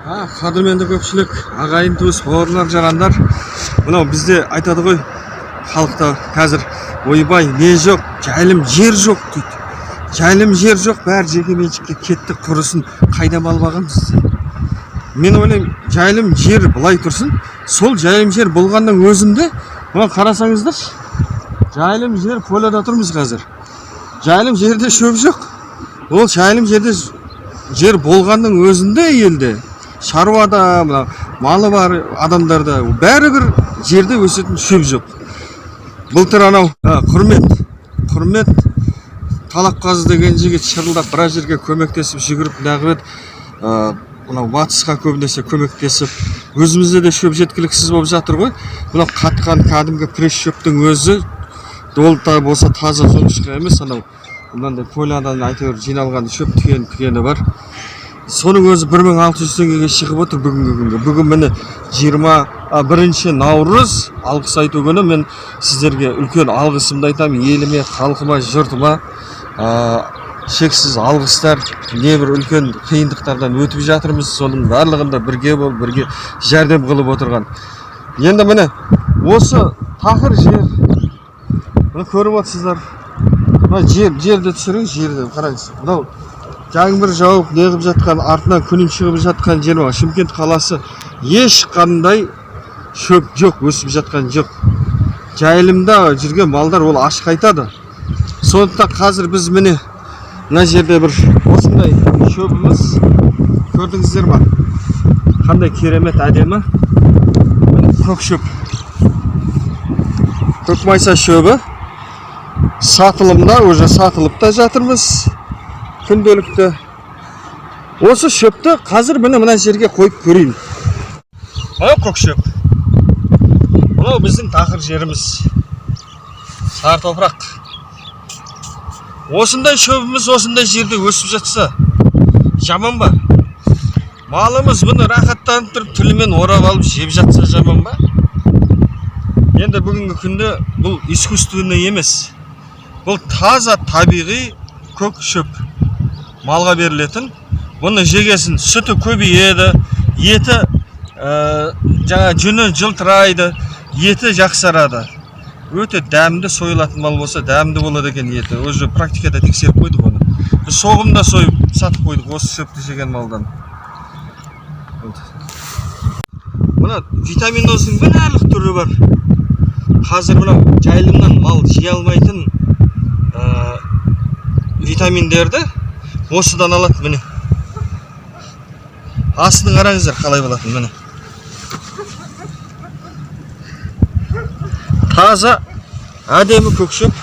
Қадірменді көпшілік, ағайын туыс, бауырлар, жарандар. Мынау бізде айтады ғой, халықта қазір ойбай, не жоқ, жайылым жер жоқ дейді. Жайылым жер жоқ, бәрі жеке меншікке кетті, құрысын, қайдам албағанбыз. Мен ойлаймын, жайылым жер былай тұрсын, сол жайылым жер болғанның өзінде, мына қарасаңыздар, жайылым жер поляда тұрмыз қазір. Жайылым жерде шөп жоқ. Ол жайылым жерде жер болғанның өзінде елде шаруада, малы бар адамдарда бәрібір жерде өсетін шөп жоқ. Былтыр анау құрмет Талапқазы деген жігіт шырылдап біраз жерге көмектесіп жүгіріп нағып еді. Мынау батысқа көбінесе көмектесіп, өзімізде де шөп жеткіліксіз болып жатыр ғой. Мынау қатқан кәдімгі пресс шөптің өзі долта болса таза жоңышқа емес, анау мынандай полядан әйтеуір жиналған шөп тікені бар. Соның өзі 1600 теңгеге шығып отыр бүгінгі күнге. Бүгін міне 21 наурыз алғыс айту күні. Мен сіздерге үлкен алғысымды айтамын. Еліме, халқыма, жұртыма шексіз алғыстар. Небір үлкен қиындықтардан өтіп жатырмыз. Соның барлығында бірге болып, бірге жәрдем қылып отырған. Енді міне осы тақыр жер. Мұны көріп отырсыздар. Жерді түсірің, жерді қараңыз. Мынау жаңбыр жауып неғып жатқан, артынан күнін шығып жатқан жер бар. Шымкент қаласы ешқандай шөп жоқ, өсіп жатқан жоқ. Жайылымда жүрген малдар ол аш қайтады. Сондықтан қазір біз міне мына жерде бір осындай шөбіміз көрдіңіздер ма? Қандай керемет әдемі. Көк шөп. Көк майса шөбі. Сатылымда, уже сатылып та жатырмыз. Күнделікті. Осы шөпті қазір мына жерге қойып көрейін. Мынау көк шөп. Мынау біздің тақыр жеріміз. Сары топырақ. Осындай шөбіміз осындай жерде өсіп жатса, жаман ба? Малымыз бұны рахаттанып тұрып, тілімен орап алып жеп жатса жаман ба? Енді бүгінгі күнде бұл искусственный емес. Бұл таза табиғи көк шөп. Малға берілетін. Бұны жегесін, сүті көбейеді, еті жүні жылтырайды, еті жақсарады. Өте дәмді сойылатын мал болса, дәмді болады екен еті. Өзі практикада тексеріп қойдық оны. Біз соғымда сойып сатып қойдық осы шөпті жеген малдан. Мына витаминозның барлық түрі бар. Қазір мынау жайылымнан мал жей алмайтын витаминдерді осыдан алады міне. Астын қараңыздар қалай болатын міне. Таза әдемі көк шөп.